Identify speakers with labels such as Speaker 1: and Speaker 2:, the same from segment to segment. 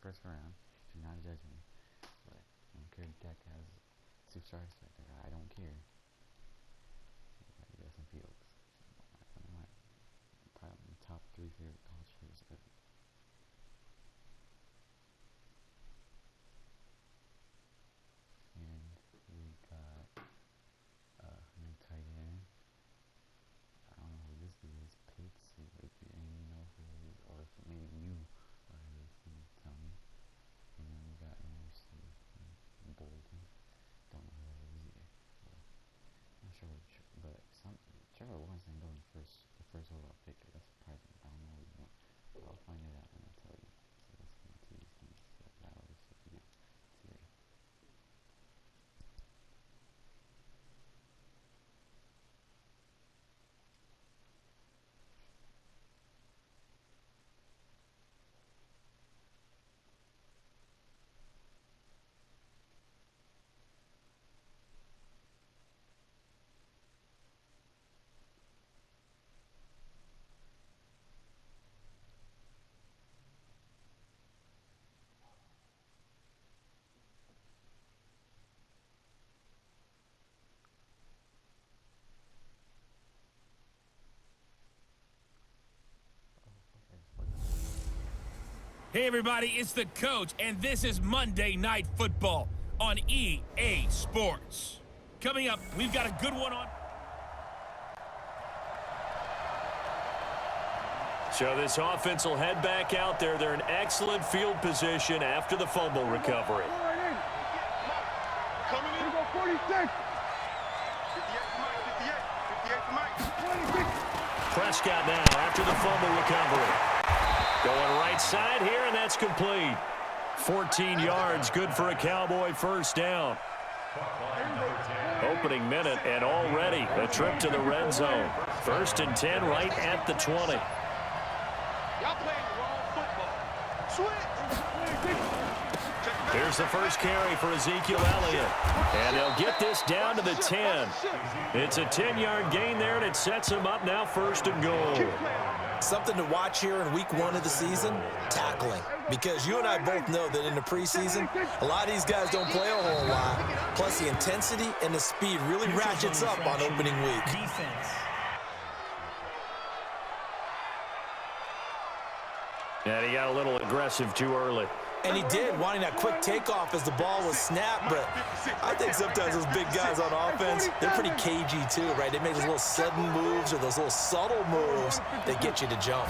Speaker 1: first round. Do not judge me. But I don't care if Dak has 6 stars right there. I don't care. Justin Fields. One of my top 3 favorite college players ever. And we got new tight end. I don't know who this dude is. Pitts. If you know who he is, or if maybe you are who can tell me. And then we got Bolden. Don't know who that is either. So, not sure but Trevor Lawrence didn't go in the first overall pick. That's surprising. I don't know what you want. But I'll find it out and I'll tell you. So let's get into these things that I always forget today.
Speaker 2: Hey everybody, it's the coach, and this is Monday Night Football on EA Sports. Coming up, we've got a good one on.
Speaker 3: So this offense will head back out there. They're in excellent field position after the fumble recovery.
Speaker 4: Coming in. 46.
Speaker 3: Prescott now after the fumble recovery. Going right side here, and that's complete. 14 yards, good for a Cowboy first down. Opening minute, and already a trip to the red zone. 1st and 10 right at the 20.
Speaker 4: Y'all playing the wrong football. Switch.
Speaker 3: Here's the first carry for Ezekiel Elliott. And they'll get this down to the 10. It's a 10-yard gain there, and it sets them up now 1st and goal.
Speaker 5: Something to watch here in week 1 of the season, tackling. Because you and I both know that in the preseason, a lot of these guys don't play a whole lot. Plus, the intensity and the speed really ratchets up on opening week.
Speaker 6: Defense.
Speaker 3: And he got a little aggressive too early.
Speaker 5: And he did, wanting that quick takeoff as the ball was snapped. But I think sometimes those big guys on offense, they're pretty cagey too, right? They make those little sudden moves or those little subtle moves that get you to jump.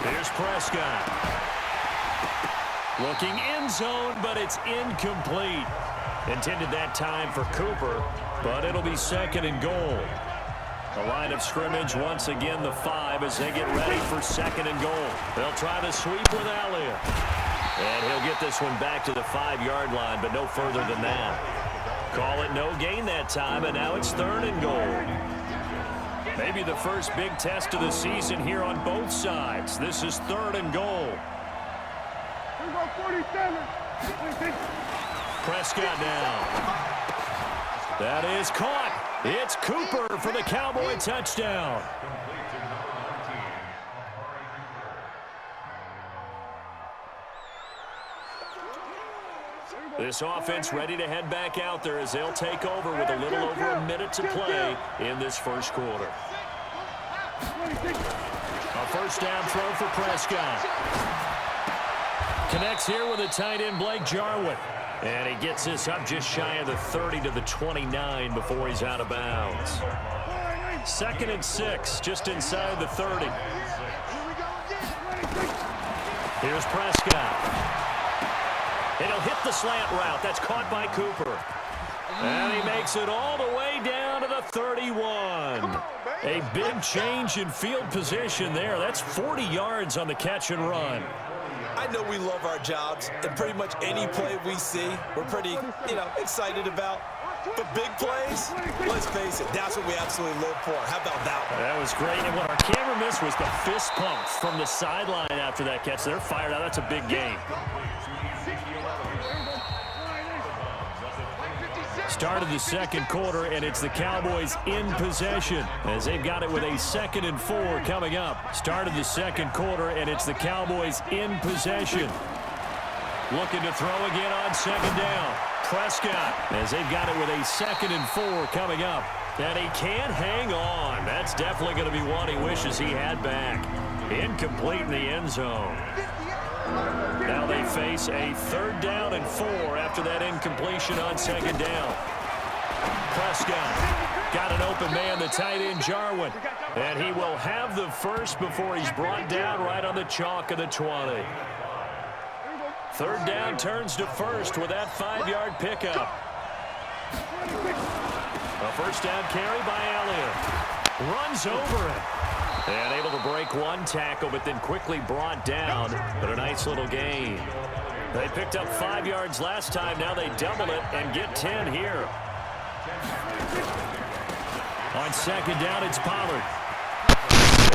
Speaker 3: Here's Prescott. Looking end zone, but it's incomplete. Intended that time for Cooper, but it'll be 2nd and goal. The line of scrimmage once again the 5 as they get ready for 2nd and goal. They'll try to sweep with Elliott. And he'll get this one back to the 5-yard line, but no further than that. Call it no gain that time, and now it's 3rd and goal. Maybe the first big test of the season here on both sides. This is 3rd and goal. Prescott now. That is caught. It's Cooper for the Cowboy touchdown. This offense ready to head back out there as they'll take over with a little over a minute to play in this first quarter. A first down throw for Prescott. Connects here with a tight end, Blake Jarwin. And he gets this up just shy of the 30 to the 29 before he's out of bounds. 2nd and 6, just inside the 30. Here's Prescott. And he'll hit the slant route. That's caught by Cooper. And he makes it all the way down to the 31. A big change in field position there. That's 40 yards on the catch and run.
Speaker 5: I know we love our jobs, and pretty much any play we see, we're pretty, excited about. But big plays, let's face it, that's what we absolutely live for. How about that one?
Speaker 3: That was great. And what our camera missed was the fist pumps from the sideline after that catch. They're fired out. That's a big game. Start of the 2nd quarter, and it's the Cowboys in possession as they've got it with a 2nd and 4 coming up. Start of the 2nd quarter, and it's the Cowboys in possession. Looking to throw again on second down. Prescott, as they've got it with a 2nd and 4 coming up. And he can't hang on. That's definitely going to be one he wishes he had back. Incomplete in the end zone. Now they face a 3rd down and 4 after that incompletion on second down. Prescott got an open man, the tight end Jarwin. And he will have the first before he's brought down right on the chalk of the 20. 3rd down turns to first with that 5-yard pickup. A first down carry by Elliott. Runs over it. And able to break one tackle, but then quickly brought down. But a nice little gain. They picked up 5 yards last time. Now they double it and get 10 here. On second down, it's Pollard.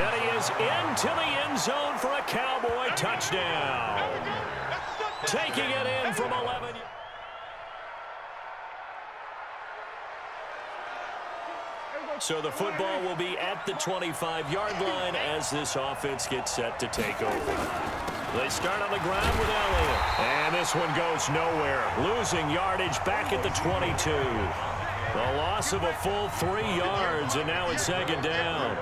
Speaker 3: And he is into the end zone for a Cowboy touchdown. Taking it in from 11. So the football will be at the 25-yard line as this offense gets set to take over. They start on the ground with Elliott. And this one goes nowhere. Losing yardage back at the 22. A loss of a full 3 yards, and now it's second down.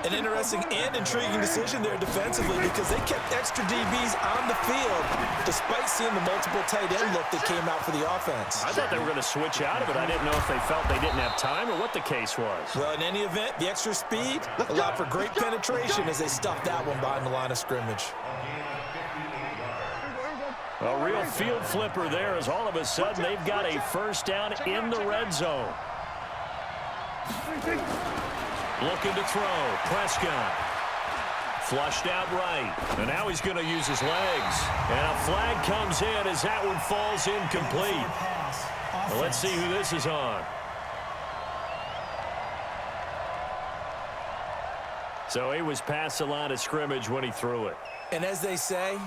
Speaker 5: An interesting and intriguing decision there defensively because they kept extra DBs on the field despite seeing the multiple tight end look that came out for the offense.
Speaker 3: I thought they were going to switch out of it. I didn't know if they felt they didn't have time or what the case was.
Speaker 5: Well, in any event, the extra speed allowed for great penetration as they stuffed that one behind the line of scrimmage.
Speaker 3: A real field flipper there as all of a sudden they've got a first down in the red zone. Looking to throw. Prescott. Flushed out right. And now he's going to use his legs. And a flag comes in as that one falls incomplete. Well, let's see who this is on. So he was past the line of scrimmage when he threw it.
Speaker 5: And as they say,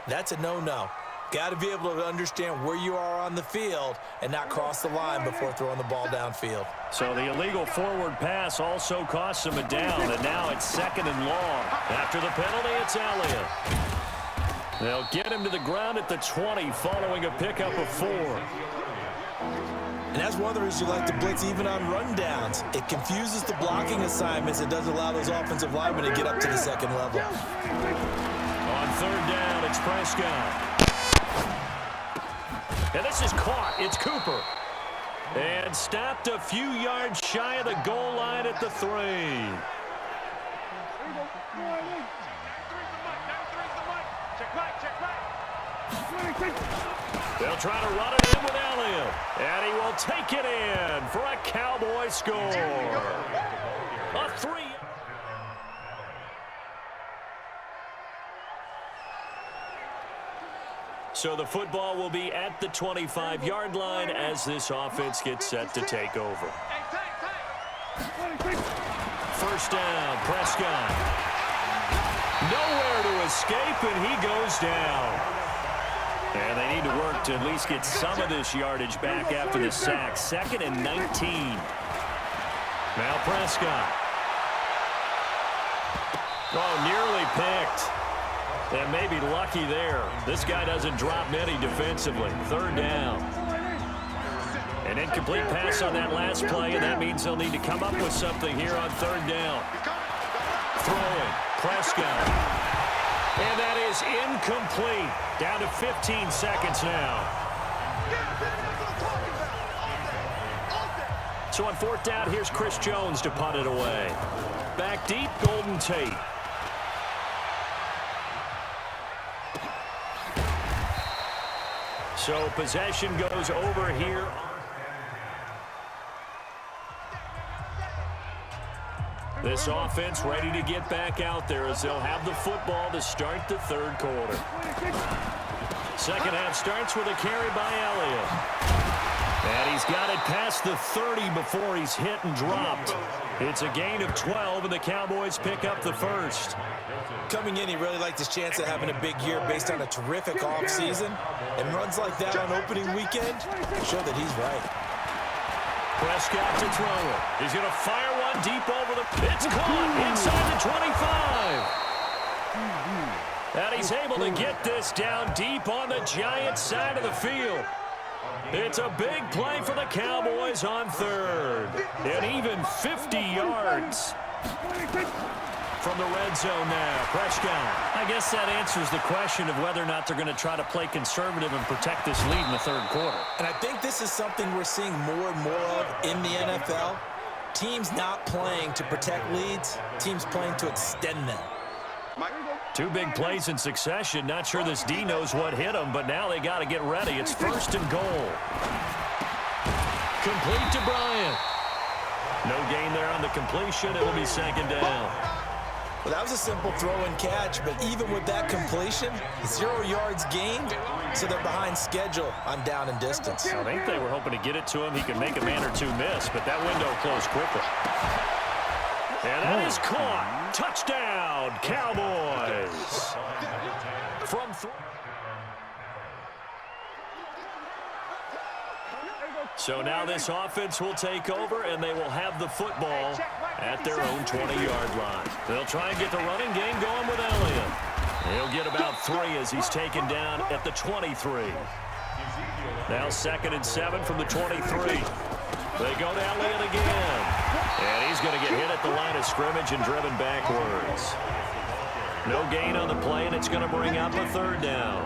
Speaker 5: that's a no-no. Got to be able to understand where you are on the field and not cross the line before throwing the ball downfield.
Speaker 3: So the illegal forward pass also costs him a down, and now it's 2nd and long. After the penalty, it's Elliott. They'll get him to the ground at the 20 following a pickup of 4.
Speaker 5: And that's one of the reasons you like to blitz even on rundowns. It confuses the blocking assignments. It doesn't allow those offensive linemen to get up to the second level.
Speaker 3: On 3rd down, it's Prescott. And this is caught. It's Cooper. And stopped a few yards shy of the goal line at the 3. They'll try to run it in with Elliott. And he will take it in for a Cowboy score. A 3. So the football will be at the 25-yard line as this offense gets set to take over. First down, Prescott. Nowhere to escape, and he goes down. And they need to work to at least get some of this yardage back after the sack. 2nd and 19. Now Prescott. Oh, nearly picked. And maybe lucky there. This guy doesn't drop many defensively. 3rd down. An incomplete pass on that last play, and that means they'll need to come up with something here on 3rd down. Throwing. Prescott. And that is incomplete. Down to 15 seconds now. So on 4th down, here's Chris Jones to punt it away. Back deep, Golden Tate. So possession goes over here. This offense ready to get back out there as they'll have the football to start the 3rd quarter. Second half starts with a carry by Elliott. And he's got it past the 30 before he's hit and dropped. It's a gain of 12, and the Cowboys pick up the first.
Speaker 5: Coming in, he really liked his chance of having a big year based on a terrific offseason. And runs like that on opening weekend show that he's right.
Speaker 3: Prescott to throw it. He's going to fire one deep over the... It's caught inside the 25. And he's able to get this down deep on the Giants' side of the field. It's a big play for the Cowboys on third. And even 50 yards. From the red zone now, Prescott.
Speaker 2: I guess that answers the question of whether or not they're going to try to play conservative and protect this lead in the third quarter.
Speaker 5: And I think this is something we're seeing more and more of in the NFL. Teams not playing to protect leads, teams playing to extend them.
Speaker 3: Two big plays in succession. Not sure this D knows what hit him, but now they got to get ready. It's first and goal. Complete to Bryant. No gain there on the completion. It'll be second down.
Speaker 5: Well, that was a simple throw and catch, but even with that completion, 0 yards gained, so they're behind schedule on down and distance.
Speaker 3: I think they were hoping to get it to him. He could make a man or two miss, but that window closed quickly. And that is caught. Touchdown, Cowboys. From So now this offense will take over, and they will have the football at their own 20-yard line. They'll try and get the running game going with Elliott. He'll get about 3 as he's taken down at the 23. Now 2nd and 7 from the 23. They go to Elliott again. And he's going to get hit at the line of scrimmage and driven backwards. No gain on the play, and it's going to bring up a third down.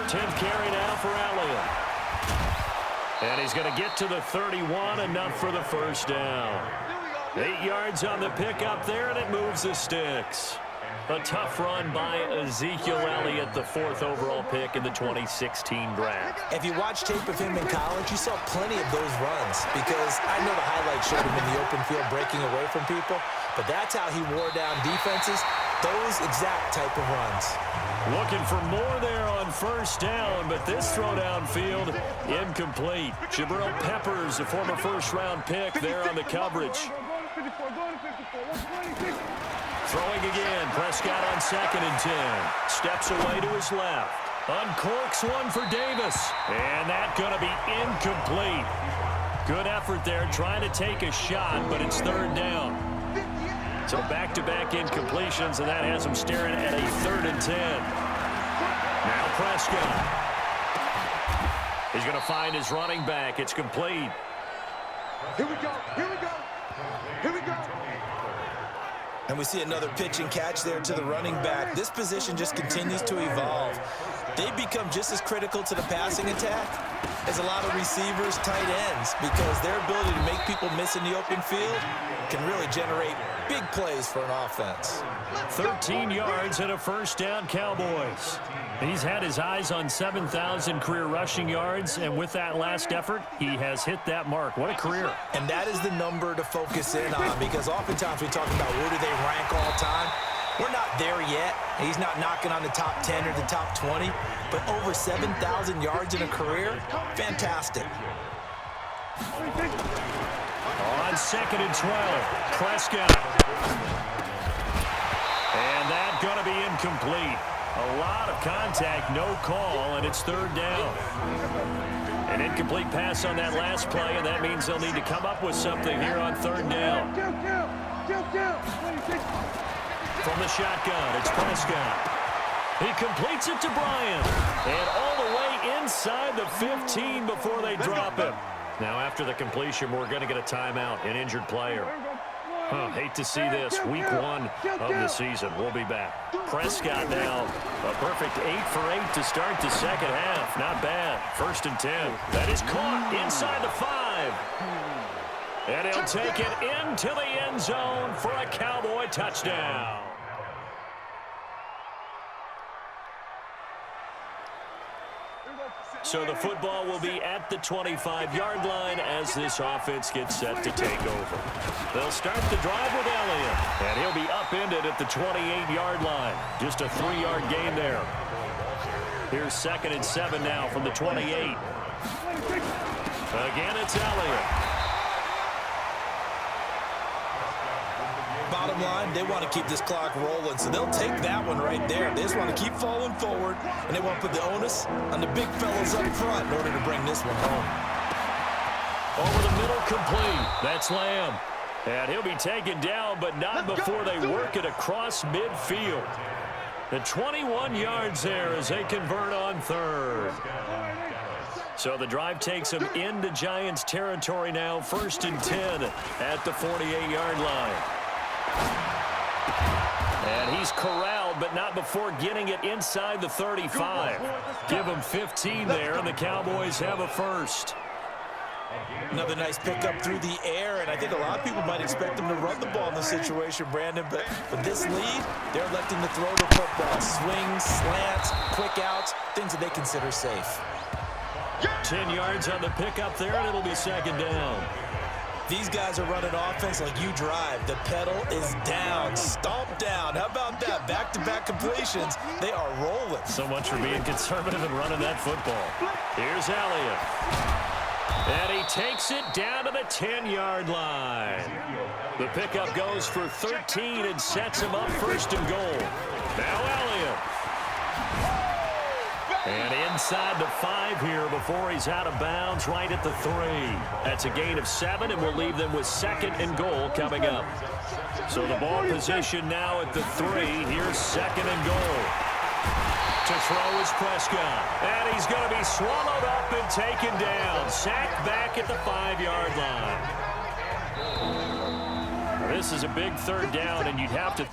Speaker 3: 10th carry now for Elliott. And he's going to get to the 31, enough for the first down. 8 yards on the pickup there, and it moves the sticks. A tough run by Ezekiel Elliott, the 4th overall pick in the 2016 draft.
Speaker 5: If you watch tape of him in college, you saw plenty of those runs, because I know the highlights showed him in the open field breaking away from people, but that's how he wore down defenses, those exact type of runs.
Speaker 3: Looking for more there on first down, but this throw downfield incomplete. Jabril Peppers, a former first-round pick, there on the coverage. Throwing again, Prescott on 2nd and 10. Steps away to his left. Uncorks one for Davis. And that's going to be incomplete. Good effort there, trying to take a shot, but it's 3rd down. So back-to-back incompletions, and that has him staring at a 3rd and 10. Now Prescott. He's going to find his running back. It's complete.
Speaker 4: Here we go. Here we go. Here we go.
Speaker 5: And we see another pitch and catch there to the running back. This position just continues to evolve. They become just as critical to the passing attack as a lot of receivers, tight ends, because their ability to make people miss in the open field can really generate big plays for an offense.
Speaker 3: 13 yards and a first down, Cowboys. He's had his eyes on 7,000 career rushing yards, and with that last effort, he has hit that mark. What a career.
Speaker 5: And that is the number to focus in on, because oftentimes we talk about where do they rank all time. We're not there yet. He's not knocking on the top 10 or the top 20, but over 7,000 yards in a career, fantastic.
Speaker 3: On 2nd and 12, Prescott. And that's going to be incomplete. A lot of contact, no call, and it's 3rd down. An incomplete pass on that last play, and that means they'll need to come up with something here on 3rd down. From the shotgun, it's Prescott. He completes it to Bryant. And all the way inside the 15 before they drop him. Now, after the completion, we're going to get a timeout, an injured player. Hate to see this. Week 1 of the season. We'll be back. Prescott now. A perfect 8 for 8 to start the second half. Not bad. 1st and 10. That is caught inside the 5. And he'll take it into the end zone for a Cowboy touchdown. So the football will be at the 25-yard line as this offense gets set to take over. They'll start the drive with Elliott, and he'll be upended at the 28-yard line. Just a 3-yard gain there. Here's 2nd and 7 now from the 28. Again, it's Elliott.
Speaker 5: Bottom line, they want to keep this clock rolling, so they'll take that one right there. They just want to keep falling forward, and they want to put the onus on the big fellas up front in order to bring this one home.
Speaker 3: Over the middle, complete. That's Lamb. And he'll be taken down, but not before they work it across midfield. The 21 yards there as they convert on third. So the drive takes them into Giants territory now, 1st and 10 at the 48-yard line. And he's corralled, but not before getting it inside the 35. Give him 15 there, and the Cowboys have a first.
Speaker 5: Another nice pickup through the air, and I think a lot of people might expect them to run the ball in this situation, Brandon, but with this lead, they're electing to throw the football. Swings, slants, quick outs, things that they consider safe.
Speaker 3: 10 yards on the pickup there, and it'll be 2nd down.
Speaker 5: These guys are running offense like you drive. The pedal is down, stomped down. How about that? Back-to-back completions. They are rolling.
Speaker 3: So much for being conservative and running that football. Here's Elliott. And he takes it down to the 10-yard line. The pickup goes for 13 and sets him up 1st and goal. Now Elliott. And inside the 5 here before he's out of bounds right at the 3. That's a gain of 7, and we'll leave them with 2nd and goal coming up. So the ball position now at the 3. Here's 2nd and goal. To throw is Prescott. And he's going to be swallowed up and taken down. Sacked back at the 5-yard line. This is a big 3rd down, and you'd have to...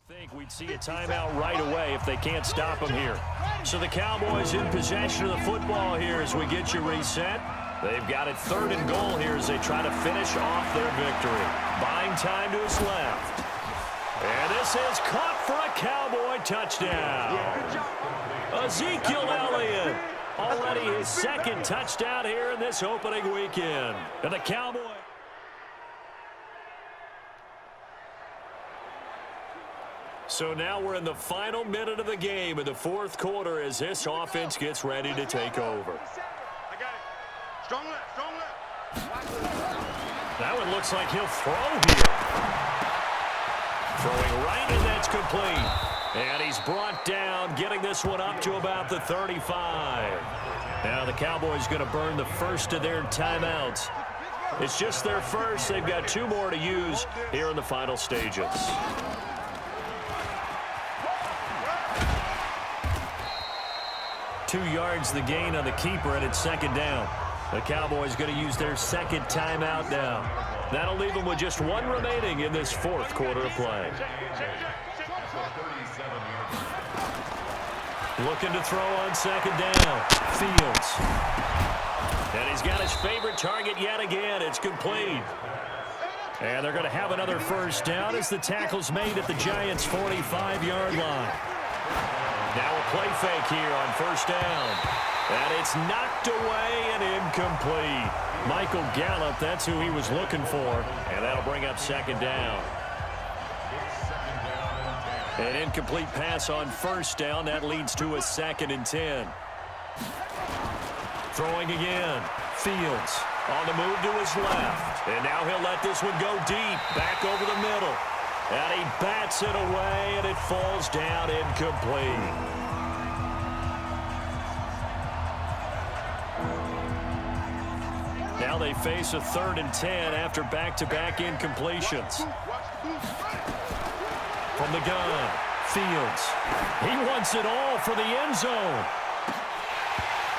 Speaker 3: think we'd see a timeout right away if they can't stop them here. So the Cowboys in possession of the football here as we get you reset. They've got it 3rd and goal here as they try to finish off their victory. Buying time to his left. And this is caught for a Cowboy touchdown. Ezekiel Elliott, already his 2nd touchdown here in this opening weekend. And the Cowboys... So now we're in the final minute of the game in the 4th quarter as this offense gets ready to take over.
Speaker 4: Strong left, strong left.
Speaker 3: That one looks like he'll throw here. Throwing right, and that's complete. And he's brought down, getting this one up to about the 35. Now the Cowboys going to burn the first of their timeouts. It's just their first. They've got 2 more to use here in the final stages. 2 yards the gain on the keeper, and it's 2nd down. The Cowboys going to use their 2nd timeout now. That'll leave them with just 1 remaining in this 4th quarter of play. Looking to throw on 2nd down. Fields. And he's got his favorite target yet again. It's complete. And they're going to have another 1st down as the tackle's made at the Giants' 45-yard line. Now a play fake here on 1st down. And it's knocked away and incomplete. Michael Gallup, that's who he was looking for. And that'll bring up 2nd down. An incomplete pass on 1st down. That leads to a 2nd and 10. Throwing again. Fields on the move to his left. And now he'll let this one go deep. Back over the middle. And he bats it away, and it falls down incomplete. Now they face a 3rd and 10 after back-to-back incompletions. From the gun, Fields. He wants it all for the end zone.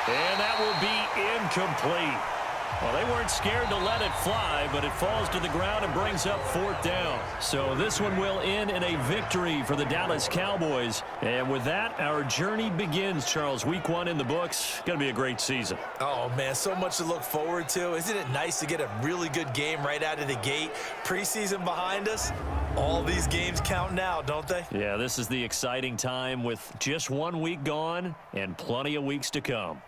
Speaker 3: And that will be incomplete. Well, they weren't scared to let it fly, but it falls to the ground and brings up 4th down. So this one will end in a victory for the Dallas Cowboys. And with that, our journey begins, Charles. Week 1 in the books. Going to be a great season.
Speaker 5: Oh, man, so much to look forward to. Isn't it nice to get a really good game right out of the gate? Preseason behind us. All these games count now, don't they?
Speaker 3: Yeah, this is the exciting time with just 1 week gone and plenty of weeks to come.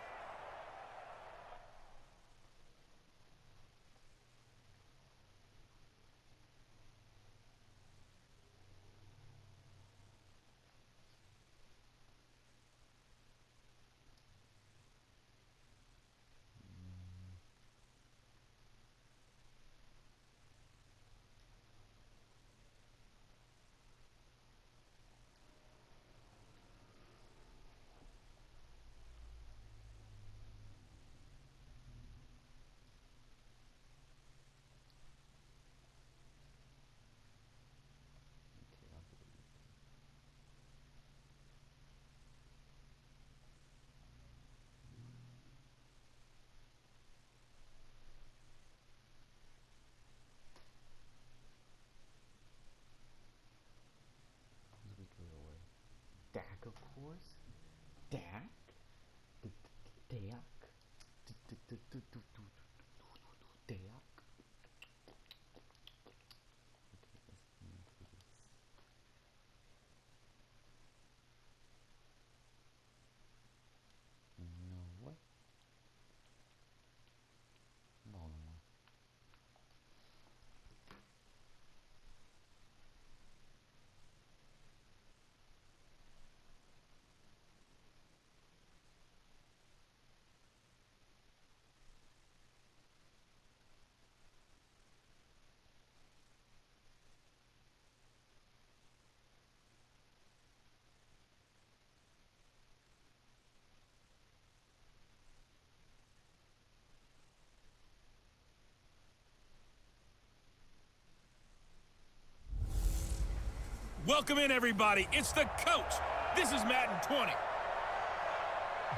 Speaker 2: Welcome in, everybody. It's the coach. This is Madden 20.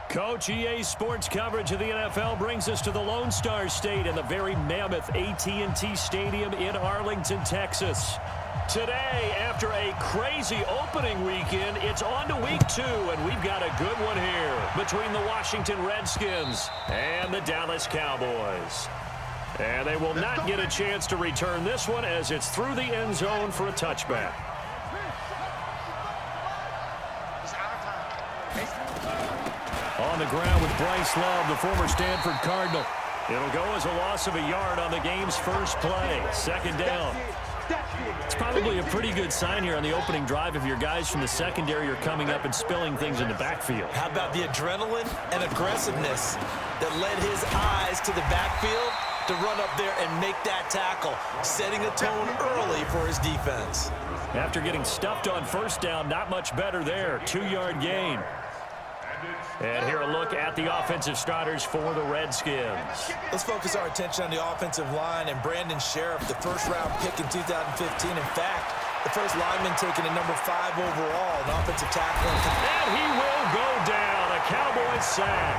Speaker 3: Coach, EA Sports coverage of the NFL brings us to the Lone Star State in the very mammoth AT&T Stadium in Arlington, Texas. Today, after a crazy opening weekend, it's on to week 2, and we've got a good one here between the Washington Redskins and the Dallas Cowboys. And they will not get a chance to return this one as it's through the end zone for a touchback. On the ground with Bryce Love, the former Stanford Cardinal. It'll go as a loss of a yard on the game's first play. Second down. It's probably a pretty good sign here on the opening drive if your guys from the secondary are coming up and spilling things in the backfield.
Speaker 5: How about the adrenaline and aggressiveness that led his eyes to the backfield to run up there and make that tackle, setting a tone early for his defense.
Speaker 3: After getting stuffed on first down, not much better there. 2-yard gain. And here a look at the offensive starters for the Redskins.
Speaker 5: Let's focus our attention on the offensive line and Brandon Sheriff, the first-round pick in 2015. In fact, the first lineman taken at number 5 overall, an offensive tackle.
Speaker 3: And he will go down, a Cowboy sack.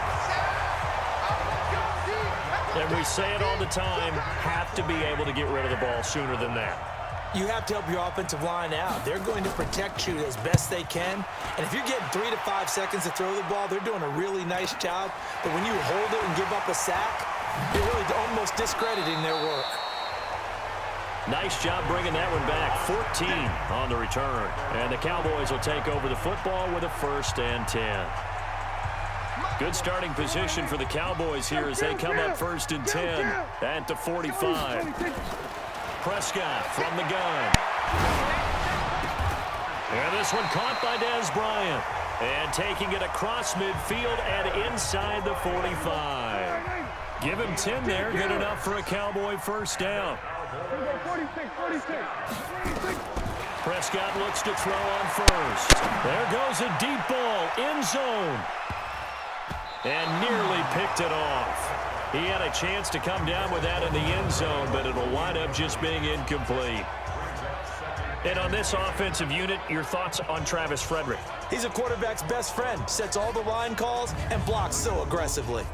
Speaker 3: And we say it all the time, have to be able to get rid of the ball sooner than that.
Speaker 5: You have to help your offensive line out. They're going to protect you as best they can. And if you're getting 3 to 5 seconds to throw the ball, they're doing a really nice job. But when you hold it and give up a sack, you're really almost discrediting their work.
Speaker 3: Nice job bringing that one back. 14 on the return. And the Cowboys will take over the football with a 1st and 10. Good starting position for the Cowboys here as they come up 1st and 10 at the 45. Prescott from the gun. And this one caught by Dez Bryant. And taking it across midfield and inside the 45. Give him 10 there. Good enough for a Cowboy first down. Prescott looks to throw on first. There goes a deep ball. End zone. And nearly picked it off. He had a chance to come down with that in the end zone, but it'll wind up just being incomplete. And on this offensive unit, your thoughts on Travis Frederick?
Speaker 5: He's a quarterback's best friend, sets all the line calls, and blocks so aggressively.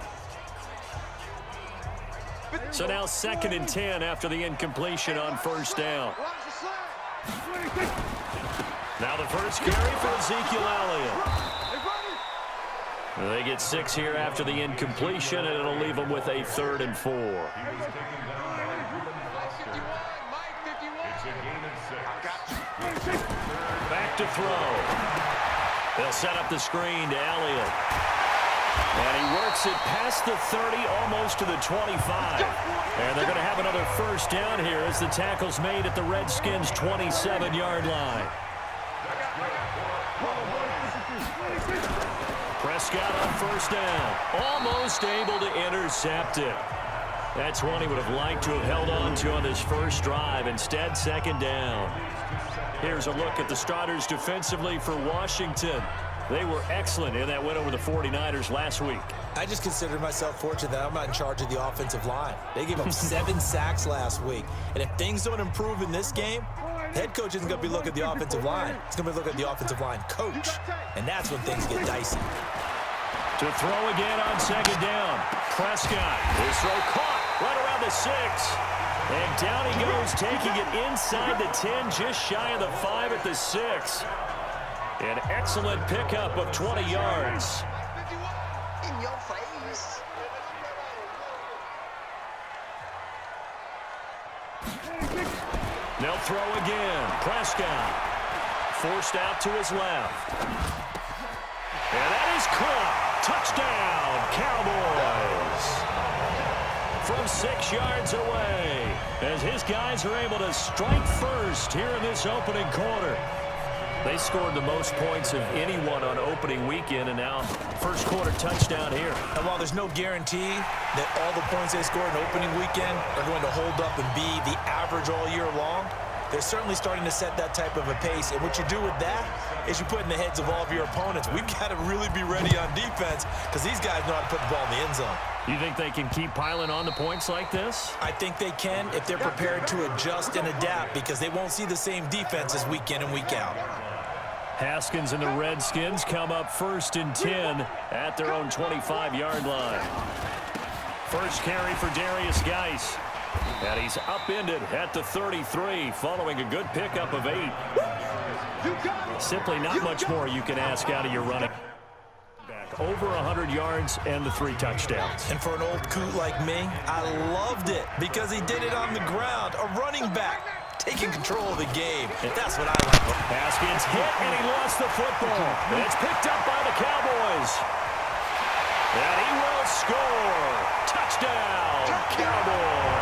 Speaker 3: So now 2nd and 10 after the incompletion on first down. Now the first carry for Ezekiel Elliott. They get 6 here after the incompletion, and it'll leave them with a 3rd and 4. Back to throw. They'll set up the screen to Elliott. And he works it past the 30, almost to the 25. And they're going to have another first down here as the tackle's made at the Redskins' 27-yard line. Prescott on first down. Almost able to intercept it. That's one he would have liked to have held on to on this first drive. Instead, 2nd down. Here's a look at the starters defensively for Washington. They were excellent in that win over the 49ers last week.
Speaker 5: I just consider myself fortunate that I'm not in charge of the offensive line. They gave up 7 sacks last week. And if things don't improve in this game, the head coach isn't going to be looking at the offensive line. He's going to be looking at the offensive line coach. And that's when things get dicey.
Speaker 3: To throw again on 2nd down. Prescott. His throw caught right around the 6. And down he goes, taking it inside the 10, just shy of the 5 at the 6. An excellent pickup of 20 yards.
Speaker 4: In your face.
Speaker 3: They'll throw again. Prescott forced out to his left. And that is caught. Touchdown, Cowboys. From 6 yards away, as his guys are able to strike first here in this opening quarter. They scored the most points of anyone on opening weekend, and now first quarter touchdown here.
Speaker 5: And while there's no guarantee that all the points they score in opening weekend are going to hold up and be the average all year long, they're certainly starting to set that type of a pace. And what you do with that is you put in the heads of all of your opponents, we've got to really be ready on defense because these guys know how to put the ball in the end zone.
Speaker 3: You think they can keep piling on the points like this?
Speaker 5: I think they can if they're prepared to adjust and adapt because they won't see the same defenses week in and week out.
Speaker 3: Haskins and the Redskins come up 1st and 10 at their own 25-yard line. First carry for Darius Geis. And he's upended at the 33 following a good pickup of 8. Simply not much more you can ask out of your running back. Over 100 yards and the 3 touchdowns.
Speaker 5: And for an old coot like me, I loved it because he did it on the ground. A running back taking control of the game. That's what I like.
Speaker 3: Haskins hit and he lost the football. And it's picked up by the Cowboys. And he will score. Touchdown, Cowboys.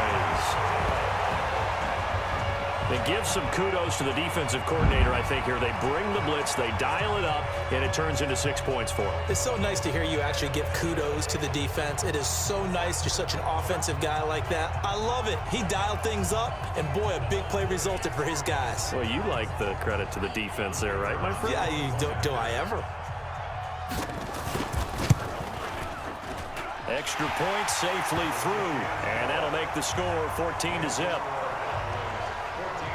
Speaker 3: They give some kudos to the defensive coordinator, I think, here. They bring the blitz, they dial it up, and it turns into 6 points for them.
Speaker 5: It's so nice to hear you actually give kudos to the defense. It is so nice. You're such an offensive guy like that. I love it. He dialed things up, and boy, a big play resulted for his guys.
Speaker 3: Well, you like the credit to the defense there, right, my friend?
Speaker 5: Yeah, do I ever?
Speaker 3: Extra point safely through, and that'll make the score 14-0.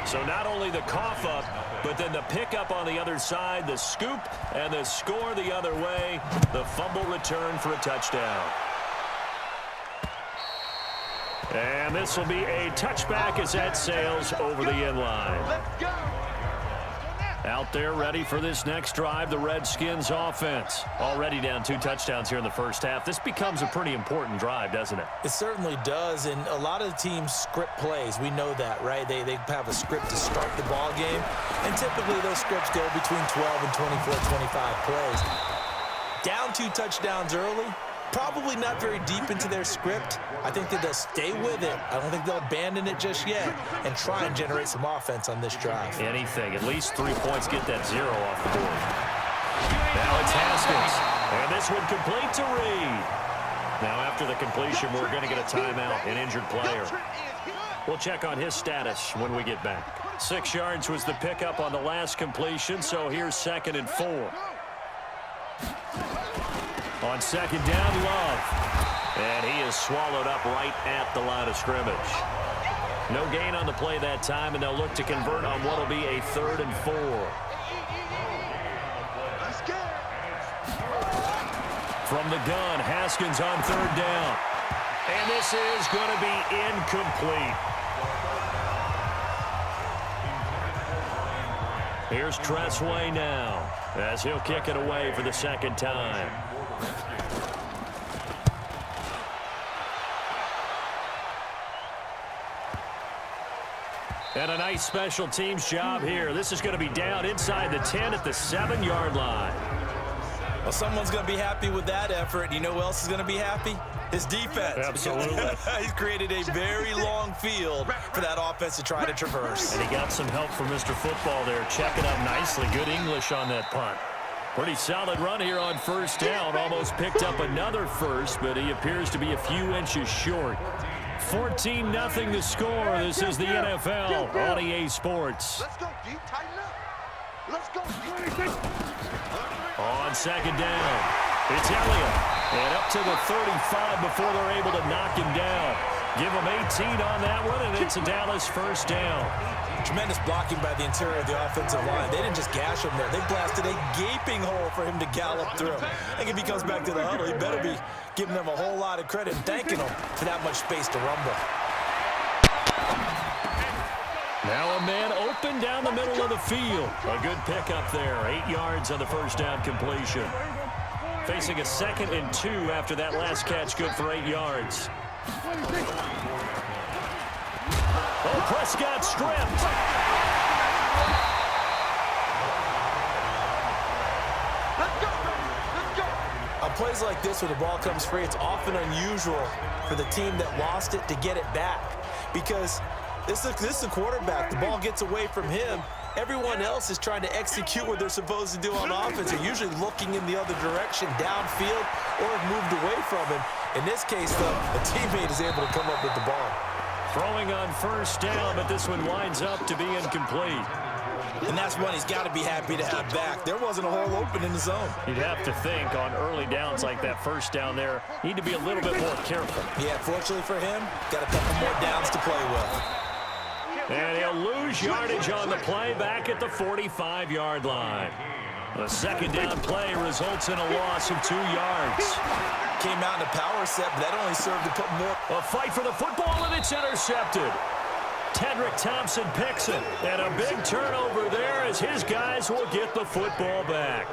Speaker 3: So not only the cough up, but then the pickup on the other side, the scoop, and the score the other way, the fumble return for a touchdown. And this will be a touchback as that sails over the end line.
Speaker 4: Let's go.
Speaker 3: Out there ready for this next drive, the Redskins offense. Already down 2 touchdowns here in the first half. This becomes a pretty important drive, doesn't it?
Speaker 5: It certainly does, and a lot of the teams script plays. We know that, right? They have a script to start the ball game, and typically those scripts go between 12 and 24, 25 plays. Down 2 touchdowns early, probably not very deep into their script. I think that they'll stay with it. I don't think they'll abandon it just yet and try and generate some offense on this drive.
Speaker 3: Anything. At least 3 points, get that 0 off the board. Now it's Haskins. And this one complete to Reed. Now after the completion, we're going to get a timeout, an injured player. We'll check on his status when we get back. 6 yards was the pickup on the last completion, so here's 2nd and 4. On 2nd down, Love. And he is swallowed up right at the line of scrimmage. No gain on the play that time, and they'll look to convert on what will be a 3rd and 4. From the gun, Haskins on 3rd down. And this is going to be incomplete. Here's Tressway now, as he'll kick it away for the 2nd time. And a nice special teams job here. This is going to be down inside the 10 at the 7-yard line.
Speaker 5: Well, someone's going to be happy with that effort. You know who else is going to be happy? His defense.
Speaker 3: Absolutely.
Speaker 5: He's created a very long field for that offense to try to traverse.
Speaker 3: And he got some help from Mr. Football there, checking up nicely. Good English on that punt. Pretty solid run here on 1st down. Almost picked up another first, but he appears to be a few inches short. 14-0 the score. This is the NFL on EA Sports.
Speaker 4: Let's go, D. Tighten up. Let's go.
Speaker 3: On 2nd down, it's Elliott. And up to the 35 before they're able to knock him down. Give him 18 on that one, and it's a Dallas 1st down.
Speaker 5: Tremendous blocking by the interior of the offensive line. They didn't just gash him there. They blasted a gaping hole for him to gallop through. I think if he comes back to the huddle, he better be giving them a whole lot of credit and thanking them for that much space to rumble.
Speaker 3: Now a man open down the middle of the field. A good pickup there. 8 yards on the first down completion. Facing a 2nd and 2 after that last catch, good for 8 yards. Oh, Prescott stripped.
Speaker 5: On plays like this where the ball comes free, it's often unusual for the team that lost it to get it back. Because this is a quarterback. The ball gets away from him. Everyone else is trying to execute what they're supposed to do on offense. They're usually looking in the other direction, downfield, or have moved away from him. In this case, though, a teammate is able to come up with the ball.
Speaker 3: Throwing on first down, but this one winds up to be incomplete.
Speaker 5: And that's one he's got to be happy to have back. There wasn't a hole open in the zone.
Speaker 3: You'd have to think on early downs like that first down there, need to be a little bit more careful.
Speaker 5: Yeah, fortunately for him, got a couple more downs to play with.
Speaker 3: And he'll lose yardage on the play back at the 45-yard line. The second down play results in a loss of 2 yards.
Speaker 5: Came out in a power set, but that only served to put more.
Speaker 3: A fight for the football, and it's intercepted. Tedrick Thompson picks it, and a big turnover there as his guys will get the football back.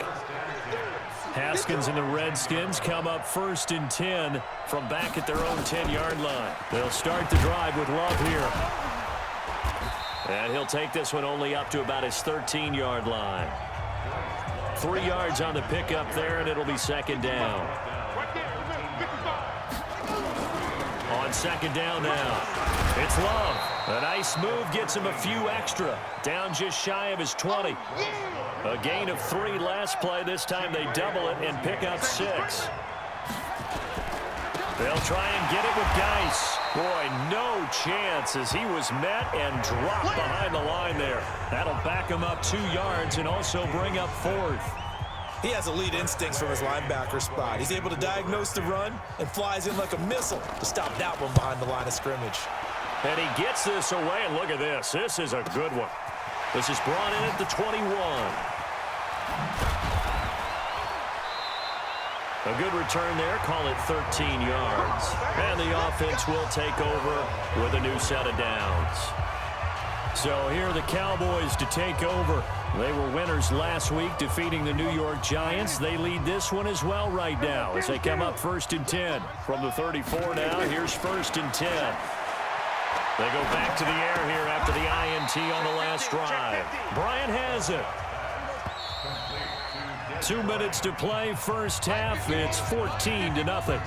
Speaker 3: Haskins and the Redskins come up 1st and 10 from back at their own 10-yard line. They'll start the drive with Love here. And he'll take this one only up to about his 13-yard line. 3 yards on the pickup there, and it'll be 2nd down. On 2nd down now, it's Love. A nice move gets him a few extra. Down just shy of his 20. A gain of 3 last play. This time they double it and pick up 6. They'll try and get it with Geis. Boy, no chance as he was met and dropped behind the line there. That'll back him up 2 yards and also bring up 4th.
Speaker 5: He has elite instincts from his linebacker spot. He's able to diagnose the run and flies in like a missile to stop that one behind the line of scrimmage.
Speaker 3: And he gets this away, and look at this. This is a good one. This is brought in at the 21. A good return there, call it 13 yards. And the offense will take over with a new set of downs. So here are the Cowboys to take over. They were winners last week, defeating the New York Giants. They lead this one as well right now as they come up 1st and 10. From the 34 now, here's 1st and 10. They go back to the air here after the INT on the last drive. Bryant has it. 2 minutes to play, first half. It's 14-0.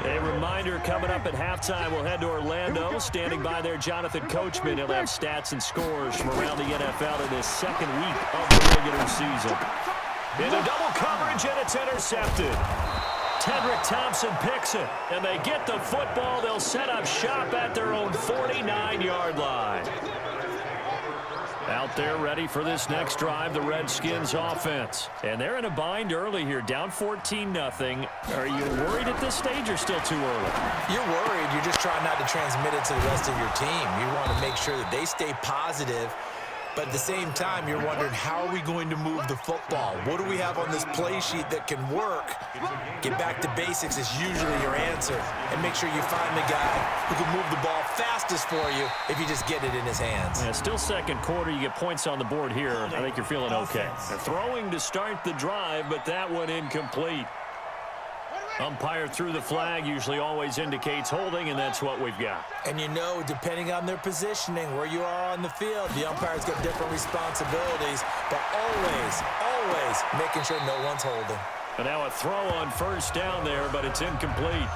Speaker 3: A reminder coming up at halftime, we'll head to Orlando. Standing by there, Jonathan Coachman. He'll have stats and scores from around the NFL in this 2nd week of the regular season. Into double coverage, and it's intercepted. Tedrick Thompson picks it, and they get the football. They'll set up shop at their own 49-yard line. Out there ready for this next drive, the Redskins offense. And they're in a bind early here, down 14-0. Are you worried at this stage or still too early?
Speaker 5: You're worried. You're just trying not to transmit it to the rest of your team. You want to make sure that they stay positive. But at the same time, you're wondering, how are we going to move the football? What do we have on this play sheet that can work? Get back to basics is usually your answer. And make sure you find the guy who can move the ball fastest for you if you just get it in his hands.
Speaker 3: Yeah, still 2nd quarter. You get points on the board here. I think you're feeling okay. They're throwing to start the drive, but that one incomplete. Umpire threw the flag, usually always indicates holding, and that's what we've got.
Speaker 5: And you know, depending on their positioning, where you are on the field, the umpire's got different responsibilities, but always making sure no one's holding.
Speaker 3: And now a throw on first down there, but it's incomplete.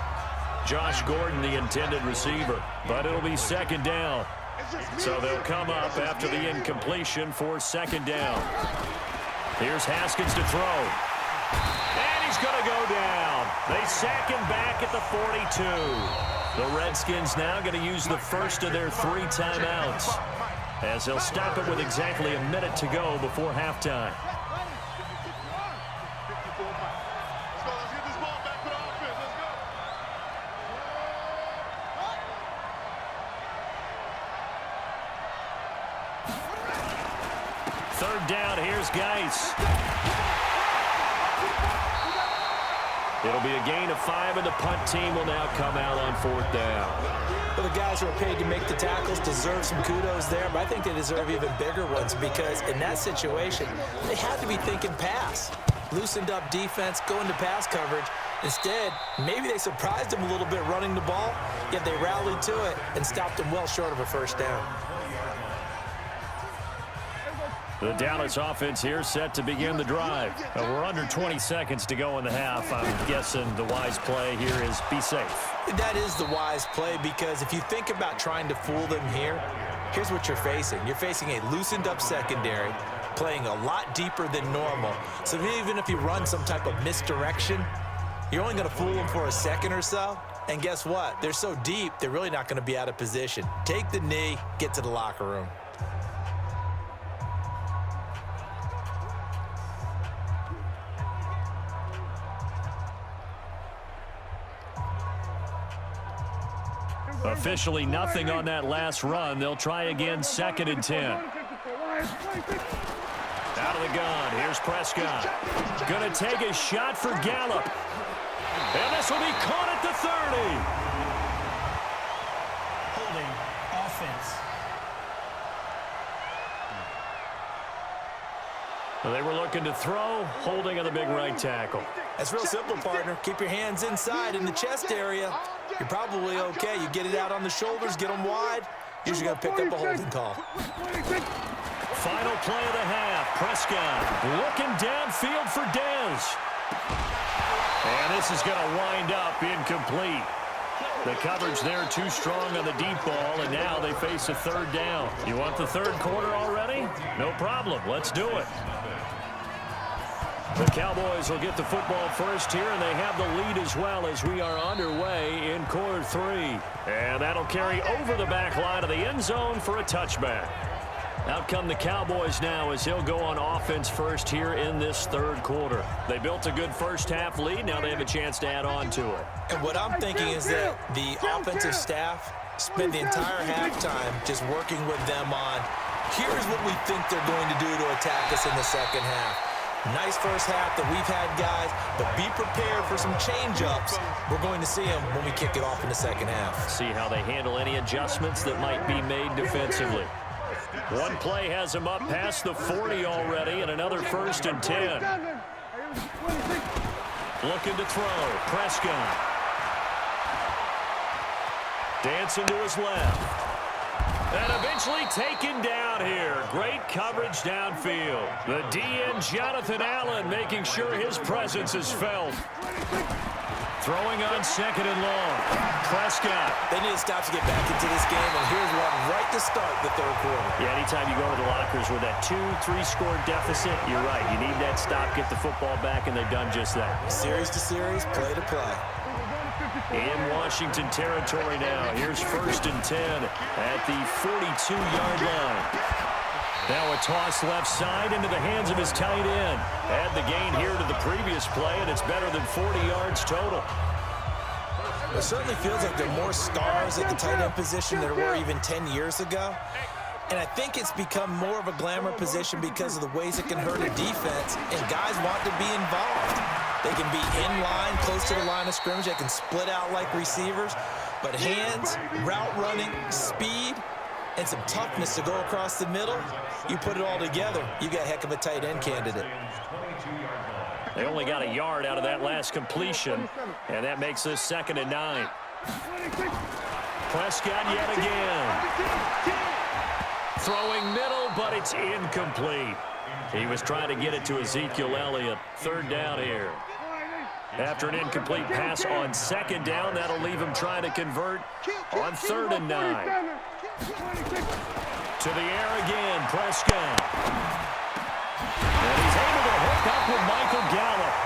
Speaker 3: Josh Gordon, the intended receiver, but it'll be 2nd down. So they'll come up after the incompletion for 2nd down. Here's Haskins to throw. And he's going to go down. They sack him back at the 42. The Redskins now going to use the first of their 3 timeouts, as they'll stop it with exactly a minute to go before halftime. Third down, here's Geis. It'll be a gain of 5, and the punt team will now come out on 4th down.
Speaker 5: Well, the guys who are paid to make the tackles deserve some kudos there, but I think they deserve even bigger ones because in that situation, they had to be thinking pass. Loosened up defense, going to pass coverage. Instead, maybe they surprised them a little bit running the ball, yet they rallied to it and stopped them well short of a first down.
Speaker 3: The Dallas offense here set to begin the drive. We're under 20 seconds to go in the half. I'm guessing the wise play here is be safe.
Speaker 5: That is the wise play because if you think about trying to fool them here, here's what you're facing. You're facing a loosened up secondary, playing a lot deeper than normal. So even if you run some type of misdirection, you're only going to fool them for a second or so. And guess what? They're so deep, they're really not going to be out of position. Take the knee, get to the locker room.
Speaker 3: Officially nothing on that last run. They'll try again, 2nd and 10. Out of the gun. Here's Prescott. Going to take a shot for Gallup. And this will be caught at the 30.
Speaker 5: Holding offense.
Speaker 3: Well, they were looking to throw, holding on the big right tackle.
Speaker 5: That's real simple, partner. Keep your hands inside in the chest area. You're probably okay. You get it out on the shoulders, get them wide. Usually going to pick up a holding call.
Speaker 3: Final play of the half. Prescott looking downfield for Dez. And this is going to wind up incomplete. The coverage there too strong on the deep ball, and now they face a 3rd down. You want the 3rd quarter already? No problem. Let's do it. The Cowboys will get the football first here, and they have the lead as well as we are underway in quarter 3. And that'll carry over the back line of the end zone for a touchback. Out come the Cowboys now as he'll go on offense first here in this 3rd quarter. They built a good first half lead. Now they have a chance to add on to it.
Speaker 5: And what I'm thinking is that the offensive staff spent the entire halftime just working with them on, here's what we think they're going to do to attack us in the second half. Nice first half that we've had, guys, but be prepared for some change-ups. We're going to see them when we kick it off in the second half.
Speaker 3: See how they handle any adjustments that might be made defensively. One play has them up past the 40 already, and another 1st and 10. Looking to throw. Prescott. Dancing to his left. And eventually taken down here. Great coverage downfield. The DN, Jonathan Allen, making sure his presence is felt. Throwing on 2nd and long. Prescott.
Speaker 5: They need to stop to get back into this game, and here's one right to start the 3rd quarter.
Speaker 3: Yeah, anytime you go to the lockers with that 2-3 score deficit, you're right. You need that stop, get the football back, and they've done just that.
Speaker 5: Series to series, play to play.
Speaker 3: In Washington territory now. Here's 1st and 10 at the 42-yard line. Now a toss left side into the hands of his tight end. Add the gain here to the previous play, and it's better than 40 yards total.
Speaker 5: It certainly feels like there are more stars at the tight end position than there were even 10 years ago. And I think it's become more of a glamour position because of the ways it can hurt a defense, and guys want to be involved. They can be in line, close to the line of scrimmage. They can split out like receivers. But hands, route running, speed, and some toughness to go across the middle, you put it all together, you got a heck of a tight end candidate.
Speaker 3: They only got a yard out of that last completion, and that makes this 2nd and 9. Prescott yet again. Throwing middle, but it's incomplete. He was trying to get it to Ezekiel Elliott. 3rd down here. After an incomplete pass on 2nd down, that'll leave him trying to convert on 3rd and 9. To the air again, Prescott. And he's able to hook up with Michael Gallup.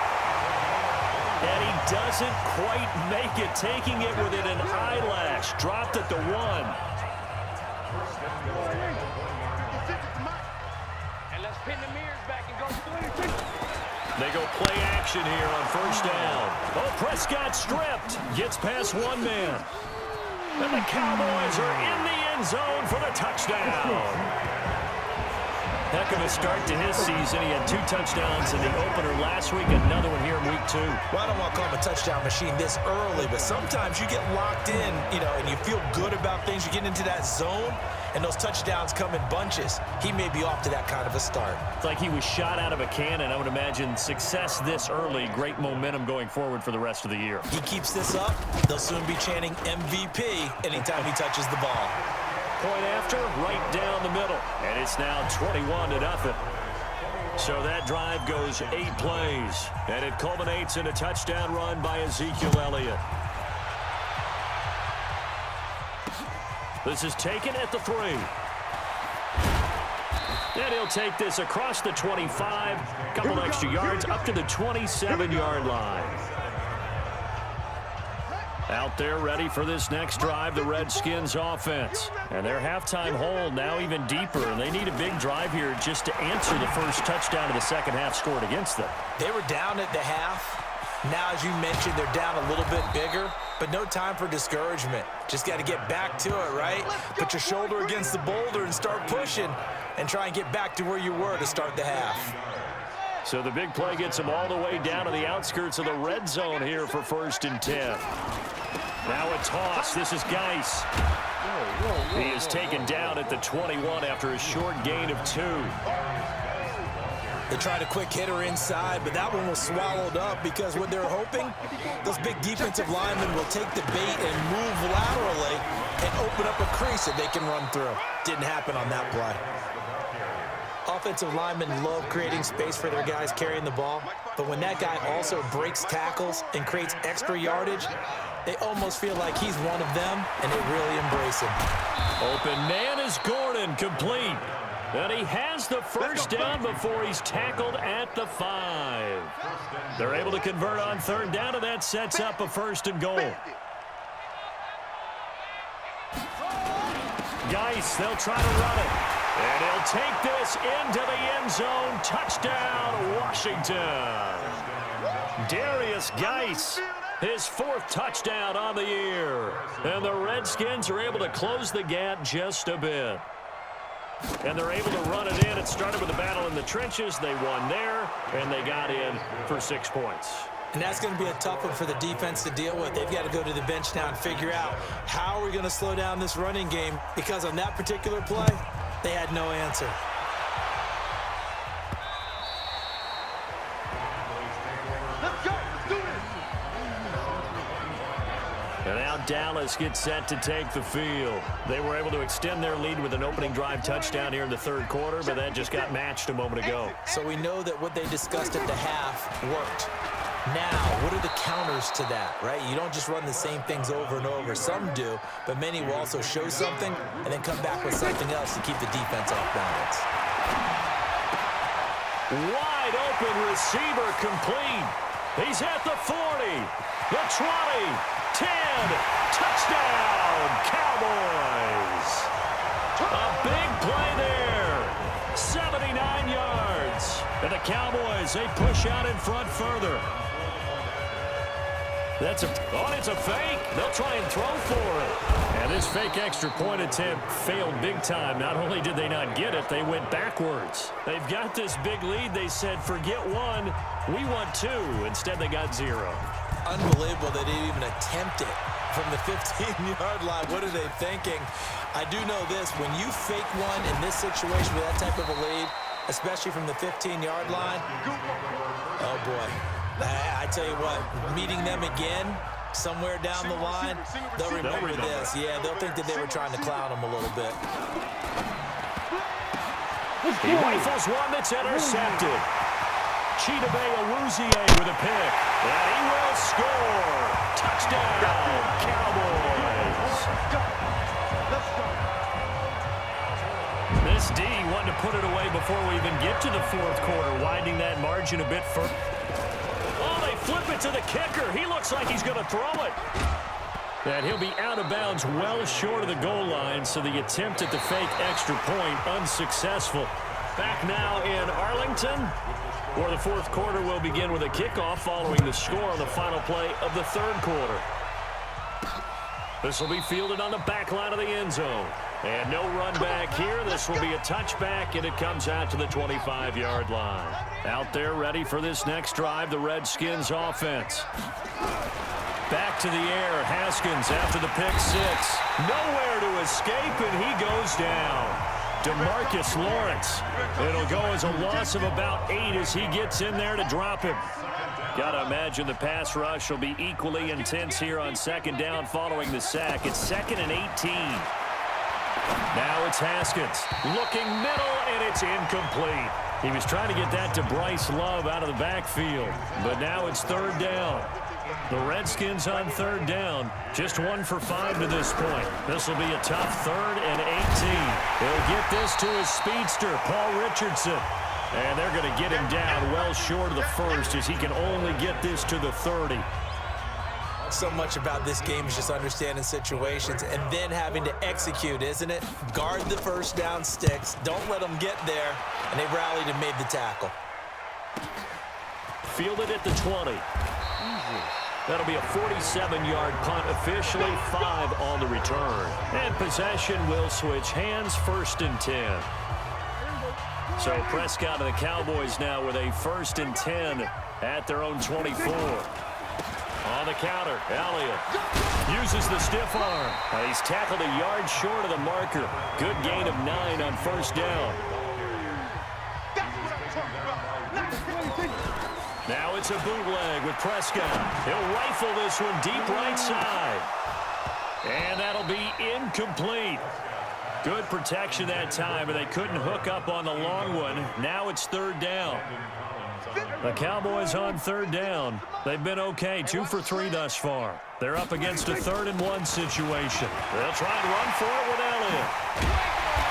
Speaker 3: And he doesn't quite make it, taking it within an eyelash. Dropped at the 1. They go play action here on 1st down. Oh, Prescott stripped. Gets past one man. And the Cowboys are in the end zone for the touchdown. Heck of a start to his season. He had 2 touchdowns in the opener last week, another one here in week 2.
Speaker 5: Well, I don't want to call him a touchdown machine this early, but sometimes you get locked in, and you feel good about things. You get into that zone, and those touchdowns come in bunches. He may be off to that kind of a start.
Speaker 3: It's like he was shot out of a cannon. I would imagine success this early, great momentum going forward for the rest of the year.
Speaker 5: He keeps this up, they'll soon be chanting MVP anytime he touches the ball.
Speaker 3: Point after, right down the middle. And it's now 21-0. So that drive goes 8 plays. And it culminates in a touchdown run by Ezekiel Elliott. This is taken at the 3. And he'll take this across the 25. Couple extra yards up to the 27-yard line. Out there ready for this next drive, the Redskins offense. And their halftime hole now even deeper, and they need a big drive here just to answer the first touchdown of the second half scored against them.
Speaker 5: They were down at the half. Now, as you mentioned, they're down a little bit bigger, but no time for discouragement. Just got to get back to it, right? Put your shoulder against the boulder and start pushing and try and get back to where you were to start the half.
Speaker 3: So the big play gets them all the way down to the outskirts of the red zone here for 1st and 10. Now a toss. This is Geis. He is taken down at the 21 after a short gain of 2.
Speaker 5: They tried a quick hitter inside, but that one was swallowed up because what they're hoping, those big defensive linemen will take the bait and move laterally and open up a crease that they can run through. Didn't happen on that play. Offensive linemen love creating space for their guys carrying the ball, but when that guy also breaks tackles and creates extra yardage, they almost feel like he's one of them, and they really embrace him.
Speaker 3: Open man is Gordon, complete. And he has the first down before he's tackled at the 5. They're able to convert on 3rd down, and that sets up a 1st and goal. Geis, they'll try to run it. And he'll take this into the end zone. Touchdown, Washington. Darius Geis, his 4th touchdown on the year. And the Redskins are able to close the gap just a bit. And they're able to run it in. It started with a battle in the trenches. They won there, and they got in for 6 points.
Speaker 5: And that's going to be a tough one for the defense to deal with. They've got to go to the bench now and figure out how are we going to slow down this running game, because on that particular play, they had no answer.
Speaker 4: Let's go. Let's do this.
Speaker 3: And now Dallas gets set to take the field. They were able to extend their lead with an opening drive touchdown here in the 3rd quarter, but that just got matched a moment ago.
Speaker 5: So we know that what they discussed at the half worked. Now, what are the counters to that, right? You don't just run the same things over and over. Some do, but many will also show something and then come back with something else to keep the defense off balance.
Speaker 3: Wide open receiver, complete. He's at the 40, the 20, 10, touchdown, Cowboys. A big play there, 79 yards. And the Cowboys, they push out in front further. It's a fake. They'll try and throw for it. And this fake extra point attempt failed big time. Not only did they not get it, they went backwards. They've got this big lead. They said, forget 1, we want 2. Instead, they got 0.
Speaker 5: Unbelievable they didn't even attempt it from the 15-yard line. What are they thinking? I do know this. When you fake one in this situation with that type of a lead, especially from the 15-yard line, oh, boy. I tell you what, meeting them again somewhere down the line, they'll remember this. Yeah, they'll think that they were trying to clown them a little bit.
Speaker 3: He rifles one that's intercepted. Chidobe Awuzie with a pick. And he will score. Touchdown, Cowboys. This D wanted to put it away before we even get to the 4th quarter, widening that margin a bit further. Flip it to the kicker. He looks like he's going to throw it. And he'll be out of bounds well short of the goal line, so the attempt at the fake extra point unsuccessful. Back now in Arlington, where the 4th quarter will begin with a kickoff following the score on the final play of the 3rd quarter. This will be fielded on the back line of the end zone. And no run back here. This will be a touchback, and it comes out to the 25-yard line. Out there ready for this next drive, the Redskins offense. Back to the air, Haskins after the pick six. Nowhere to escape, and he goes down. DeMarcus Lawrence. It'll go as a loss of about 8 as he gets in there to drop him. Got to imagine the pass rush will be equally intense here on second down following the sack. It's 2nd and 18. Now it's Haskins. Looking middle, and it's incomplete. He was trying to get that to Bryce Love out of the backfield, but now it's 3rd down. The Redskins on 3rd down, just 1 for 5 to this point. This will be a tough 3rd and 18. He'll get this to his speedster, Paul Richardson. And they're going to get him down well short of the first as he can only get this to the 30.
Speaker 5: So much about this game is just understanding situations and then having to execute, isn't it? Guard the first down sticks. Don't let them get there. And they rallied and made the tackle.
Speaker 3: Fielded at the 20. That'll be a 47-yard punt, officially 5 on the return. And possession will switch hands, 1st and 10. So Prescott and the Cowboys now with a 1st and 10 at their own 24. On the counter, Elliott uses the stiff arm. And he's tackled a yard short of the marker. Good gain of 9 on 1st down. Now it's a bootleg with Prescott. He'll rifle this one deep right side. And that'll be incomplete. Good protection that time, and they couldn't hook up on the long one. Now it's 3rd down. The Cowboys on 3rd down. They've been okay, 2 for 3 thus far. They're up against a 3rd and 1 situation. They'll try and run for it with Elliott.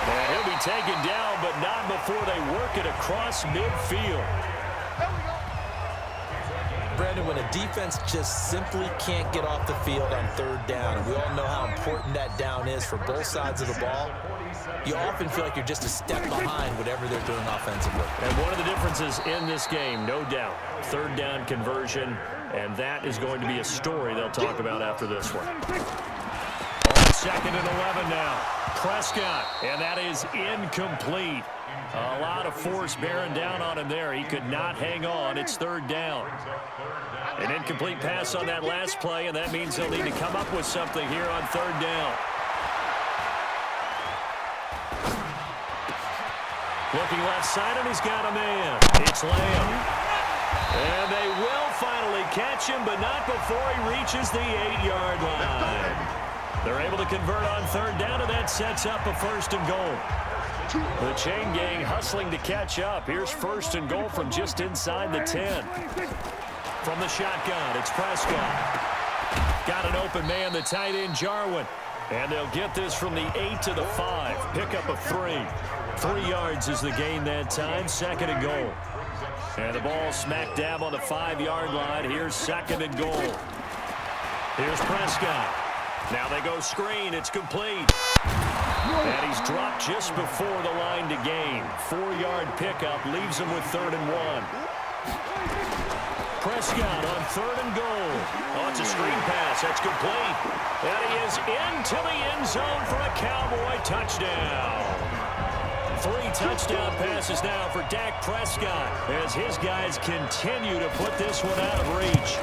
Speaker 3: And he'll be taken down, but not before they work it across midfield.
Speaker 5: Brandon, when a defense just simply can't get off the field on 3rd down, and we all know how important that down is for both sides of the ball, you often feel like you're just a step behind whatever they're doing offensively.
Speaker 3: And one of the differences in this game, no doubt, 3rd down conversion, and that is going to be a story they'll talk about after this one. On 2nd and 11 now. Prescott, and that is incomplete. A lot of force bearing down on him there. He could not hang on. It's 3rd down. An incomplete pass on that last play, and that means they'll need to come up with something here on 3rd down. Looking left side, and he's got a man. It's Lamb. And they will finally catch him, but not before he reaches the 8-yard line. They're able to convert on 3rd down, and that sets up a 1st and goal. The chain gang hustling to catch up. Here's 1st and goal from just inside the 10. From the shotgun, it's Prescott. Got an open man, the tight end, Jarwin. And they'll get this from the 8 to the 5. Pick up a 3. 3 yards is the gain that time. 2nd and goal. And the ball smack dab on the 5-yard line. Here's 2nd and goal. Here's Prescott. Now they go screen. It's complete. And he's dropped just before the line to gain. 4-yard pickup leaves him with 3rd and 1. Prescott on 3rd and goal. Oh, it's a screen pass. That's complete. And he is into the end zone for a Cowboy touchdown. 3 touchdown passes now for Dak Prescott as his guys continue to put this one out of reach.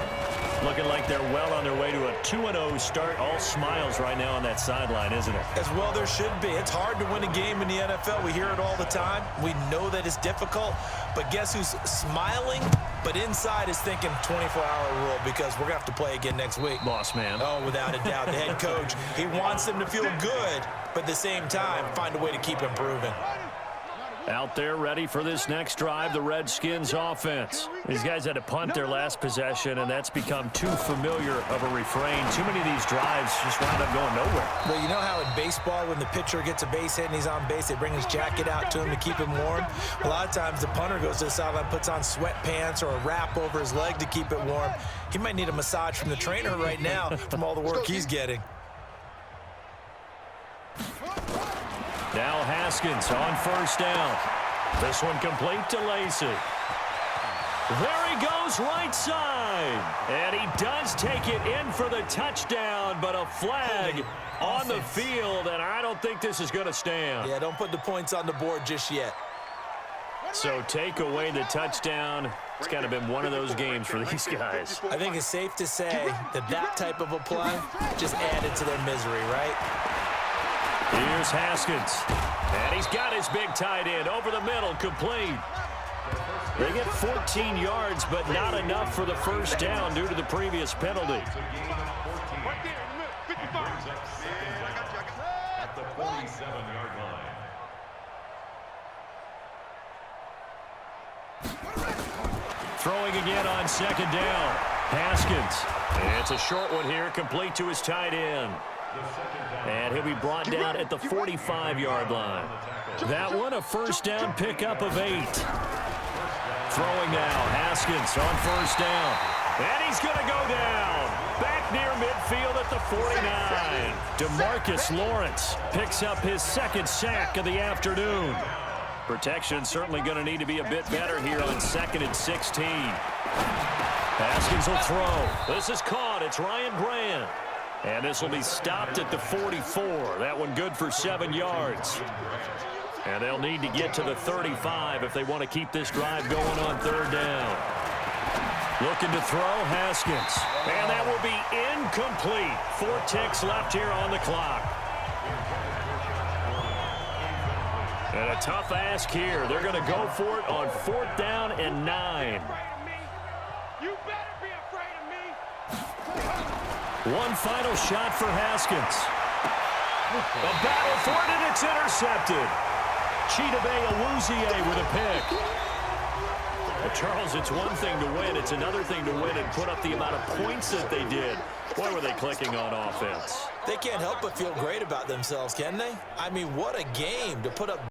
Speaker 3: Looking like they're well on their way to a 2-0 start. All smiles right now on that sideline, isn't it?
Speaker 5: As well there should be. It's hard to win a game in the NFL. We hear it all the time. We know that it's difficult. But guess who's smiling? But inside is thinking 24-hour rule because we're going to have to play again next week.
Speaker 3: Boss man.
Speaker 5: Oh, without a doubt. The head coach, he wants them to feel good, but at the same time, find a way to keep improving.
Speaker 3: Out there ready for this next drive, the Redskins offense. These guys had to punt their last possession, and that's become too familiar of a refrain. Too many of these drives just wind up going nowhere.
Speaker 5: Well, you know how in baseball when the pitcher gets a base hit and he's on base, they bring his jacket out to him to keep him warm? A lot of times the punter goes to the sideline, puts on sweatpants or a wrap over his leg to keep it warm. He might need a massage from the trainer right now from all the work he's getting.
Speaker 3: Now Haskins on 1st down. This one complete to Lacy. There he goes right side. And he does take it in for the touchdown, but a flag on the field, and I don't think this is going to stand.
Speaker 5: Yeah, don't put the points on the board just yet.
Speaker 3: So take away the touchdown. It's kind of been one of those games for these guys.
Speaker 5: I think it's safe to say that type of a play just added to their misery, right?
Speaker 3: Here's Haskins. And he's got his big tight end over the middle, complete. They get 14 yards, but not enough for the first down due to the previous penalty.
Speaker 4: At the 47-yard line.
Speaker 3: Throwing again on second down. Haskins. And it's a short one here, complete to his tight end. And he'll be brought down at the 45-yard line. That one, a first down pickup of 8. Throwing now, Haskins on first down. And he's going to go down. Back near midfield at the 49. DeMarcus Lawrence picks up his second sack of the afternoon. Protection certainly going to need to be a bit better here on 2nd and 16. Haskins will throw. This is caught. It's Ryan Brand. And this will be stopped at the 44. That one good for 7 yards. And they'll need to get to the 35 if they want to keep this drive going on third down. Looking to throw, Haskins. And that will be incomplete. 4 ticks left here on the clock. And a tough ask here. They're going to go for it on 4th down and 9.
Speaker 4: You better be afraid of me.
Speaker 3: One final shot for Haskins. A battle for it, and it's intercepted. Chidobe Awuzie with a pick. Well, Charles, it's one thing to win. It's another thing to win and put up the amount of points that they did. Boy, were they clicking on offense.
Speaker 5: They can't help but feel great about themselves, can they? I mean, what a game to put up